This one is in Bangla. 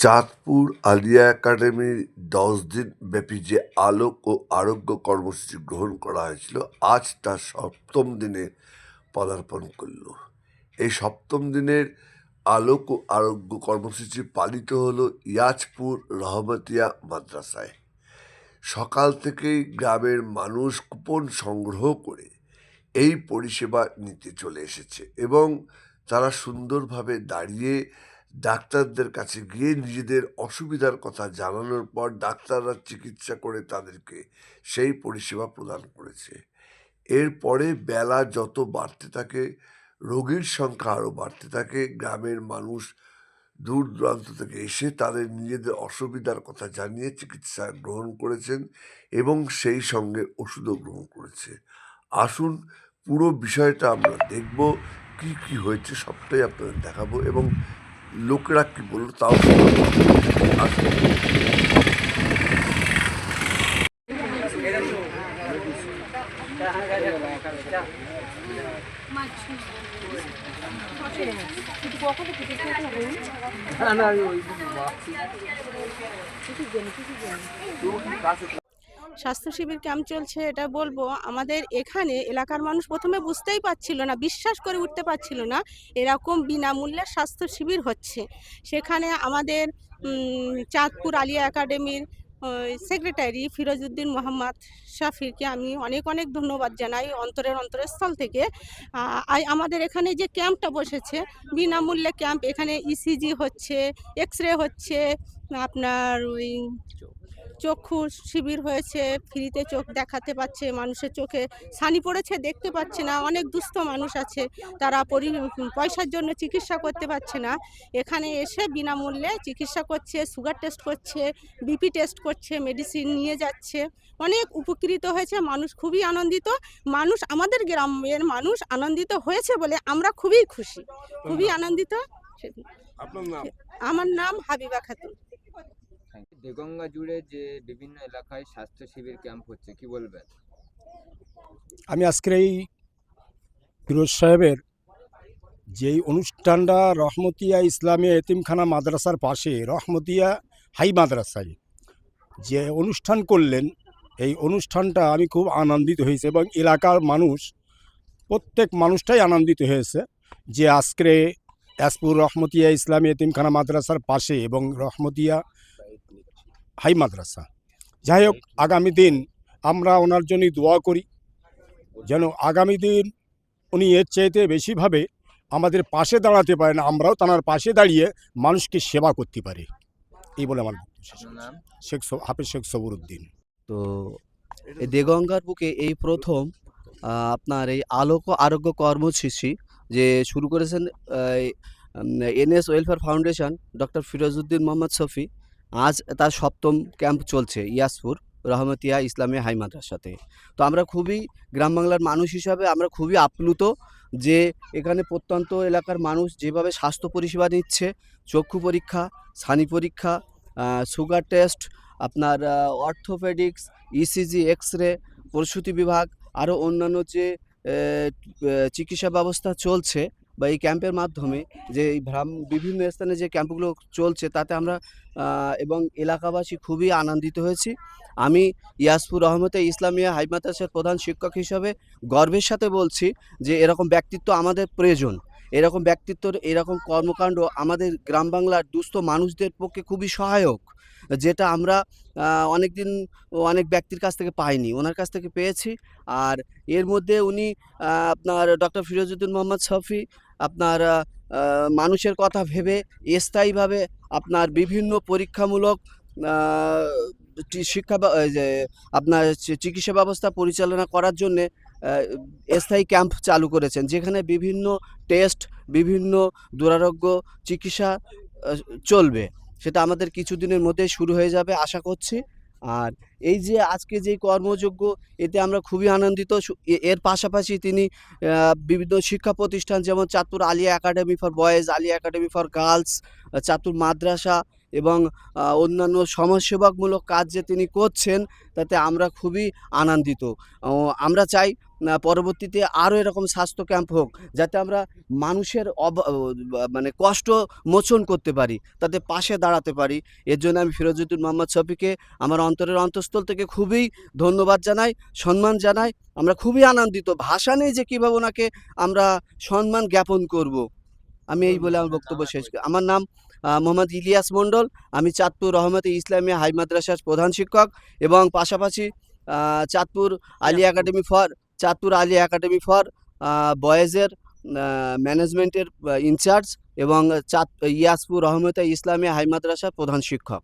চাঁদপুর আলিয়া একাডেমির 10 দিন ব্যাপী যে আলোক ও আরোগ্য কর্মসূচি গ্রহণ করা হয়েছিল, আজ তার সপ্তম দিনে পদার্পণ করল। এই সপ্তম দিনের আলোক ও আরোগ্য কর্মসূচি পালিত হলো ইয়াজপুর রহমতিয়া মাদ্রাসায়। সকাল থেকেই গ্রামের মানুষ কুপন সংগ্রহ করে এই পরিষেবা নিতে চলে এসেছে এবং তারা সুন্দরভাবে দাঁড়িয়ে ডাক্তারদের কাছে গিয়ে নিজেদের অসুবিধার কথা জানানোর পর ডাক্তাররা চিকিৎসা করে তাদেরকে সেই পরিষেবা প্রদান করেছে। এরপরে বেলা যত বাড়তে থাকে, রোগীর সংখ্যা আরও বাড়তে থাকে। গ্রামের মানুষ দূর দূরান্ত থেকে এসে তাদের নিজেদের অসুবিধার কথা জানিয়ে চিকিৎসা গ্রহণ করেছেন এবং সেই সঙ্গে ওষুধও গ্রহণ করেছে। আসুন পুরো বিষয়টা আমরা দেখব, কি কি হয়েছে সবটাই আপনাদের দেখাবো এবং লোকেরা কি বললো তাও আসুন। স্বাস্থ্য শিবির ক্যাম্প চলছে, এটা বলবো আমাদের এখানে এলাকার মানুষ প্রথমে বুঝতেই পারছিল না, বিশ্বাস করে উঠতে পারছিল না এরকম বিনামূল্যে স্বাস্থ্য শিবির হচ্ছে। সেখানে আমাদের চাঁদপুর আলিয়া একাডেমির সেক্রেটারি ফিরোজউদ্দিন মোহাম্মদ শাফিরকে আমি অনেক অনেক ধন্যবাদ জানাই অন্তরের অন্তরস্থল থেকে। আমাদের এখানে যে ক্যাম্পটা বসেছে, বিনামূল্যে ক্যাম্প, এখানে ইসিজি হচ্ছে, এক্স রে হচ্ছে, আপনার ওই চক্ষু শিবির হয়েছে, ফ্রিতে চোখ দেখাতে পাচ্ছে, মানুষের চোখে ছানি পড়েছে দেখতে পাচ্ছে না, অনেক দুস্থ মানুষ আছে তারা পয়সার জন্য চিকিৎসা করতে পারছে না, এখানে এসে বিনামূল্যে চিকিৎসা করছে, সুগার টেস্ট করছে, বিপি টেস্ট করছে, মেডিসিন নিয়ে যাচ্ছে, অনেক উপকৃত হয়েছে মানুষ, খুবই আনন্দিত মানুষ, আমাদের গ্রামের মানুষ আনন্দিত হয়েছে বলে আমরা খুবই খুশি, খুবই আনন্দিত। আমার নাম হাবিবা খাতুন। দেগঙ্গা জুড়ে যে বিভিন্ন এলাকায় স্বাস্থ্য শিবির ক্যাম্প হচ্ছে, কি বলবেন? আমি আজকের এই ফিরোজ সাহেবের যেই অনুষ্ঠানটা রহমতিয়া ইসলামিয়া এতিমখানা মাদ্রাসার পাশে রহমতিয়া হাই মাদ্রাসায় যে অনুষ্ঠান করলেন, এই অনুষ্ঠানটা আমি খুব আনন্দিত হয়েছে এবং এলাকার মানুষ, প্রত্যেক মানুষটাই আনন্দিত হয়েছে যে আজকে ইয়াজপুর রহমতিয়া ইসলামিয়া এতিমখানা মাদ্রাসার পাশে এবং রহমতিয়া হাই মাদ্রাসা। যাই হোক, আগামী দিন আমরা ওনার জন্য দোয়া করি যেন আগামী দিন উনি এর চাইতে বেশিভাবে আমাদের পাশে দাঁড়াতে পারেন, আমরাও তাঁর পাশে দাঁড়িয়ে মানুষকে সেবা করতে পারি, এই বলে আমার হাফেজ শেখ সবুরউদ্দিন। তো এই দেগঙ্গার বুকে এই প্রথম আপনার এই আলোক ও আরোগ্য কর্মসূচি যে শুরু করেছেন NS welfare foundation doctor Firozuddin Mohammad Shafi. আজ তার সপ্তম ক্যাম্প চলছে ইয়াজপুর রহমতিয়া ইসলামিয়া হাই মাদ্রাসাতে। তো আমরা খুবই, গ্রাম বাংলার মানুষ হিসাবে আমরা খুবই আপ্লুত যে এখানে প্রত্যন্ত এলাকার মানুষ যেভাবে স্বাস্থ্য পরিষেবা নিচ্ছে, চক্ষু পরীক্ষা, ছানি পরীক্ষা, সুগার টেস্ট, আপনার অর্থোপেডিক্স, ইসিজি, এক্স রে, প্রসূতি বিভাগ, আরও অন্যান্য যে চিকিৎসা ব্যবস্থা চলছে বা এই ক্যাম্পের মাধ্যমে যে এই বিভিন্ন স্থানে যে ক্যাম্পগুলো চলছে তাতে আমরা এবং এলাকাবাসী খুবই আনন্দিত হয়েছি। আমি ইয়াজপুর রহমতিয়া ইসলামিয়া হাই মাদ্রাসার প্রধান শিক্ষক হিসাবে গর্বের সাথে বলছি যে এরকম ব্যক্তিত্ব আমাদের প্রয়োজন, এরকম ব্যক্তিত্বর এরকম কর্মকাণ্ড আমাদের গ্রাম বাংলার দুস্থ মানুষদের পক্ষে খুবই সহায়ক, যেটা আমরা অনেক ব্যক্তির কাছ থেকে পাইনি, ওনার কাছ থেকে পেয়েছি। আর এর মধ্যে উনি আপনার ডক্টর ফিরোজউদ্দিন মোহাম্মদ শফি আপনার মানুষের কথা ভেবে স্থায়ীভাবে আপনার বিভিন্ন পরীক্ষামূলক আপনার চিকিৎসা ব্যবস্থা পরিচালনা করার জন্যে স্থায়ী ক্যাম্প চালু করেছেন, যেখানে বিভিন্ন টেস্ট, বিভিন্ন দুরারোগ্য চিকিৎসা চলবে। সেটা আমাদের কিছুদিনের মধ্যে শুরু হয়ে যাবে আশা করছি। আর এই যে আজকে যে কর্মযজ্ঞ, এতে আমরা খুবই আনন্দিত। এর পাশাপাশি তিনি বিভিন্ন শিক্ষা প্রতিষ্ঠান যেমন Chandpur Alia academy for boys, Alia academy for girls, Chandpur মাদ্রাসা এবং অন্যান্য সমাজসেবামূলক কাজ যে তিনি করছেন তাতে আমরা খুবই আনন্দিত। আমরা চাই পরবর্তীতে আরও এরকম স্বাস্থ্য ক্যাম্প হোক, যাতে আমরা মানুষের মানে কষ্ট মোচন করতে পারি, তাদের পাশে দাঁড়াতে পারি। এর জন্য আমি ফিরোজউদ্দিন মোহাম্মদ শফিকে আমার অন্তরের অন্তঃস্থল থেকে খুবই ধন্যবাদ জানাই, সম্মান জানাই। আমরা খুবই আনন্দিত, ভাষা নেই যে কীভাবে ওনাকে আমরা সম্মান জ্ঞাপন করব। আমি এই বলে আমার বক্তব্য শেষ করি। আমার নাম মোহাম্মদ ইলিয়াস মণ্ডল। আমি চাঁদপুর রহমতে ইসলামিয়া হাই মাদ্রাসার প্রধান শিক্ষক এবং পাশাপাশি চাঁদপুর আলী একাডেমি ফর বয়েজের ম্যানেজমেন্টের ইনচার্জ এবং ইয়াসপুর রহমতে ইসলামিয়া হাই মাদ্রাসার প্রধান শিক্ষক।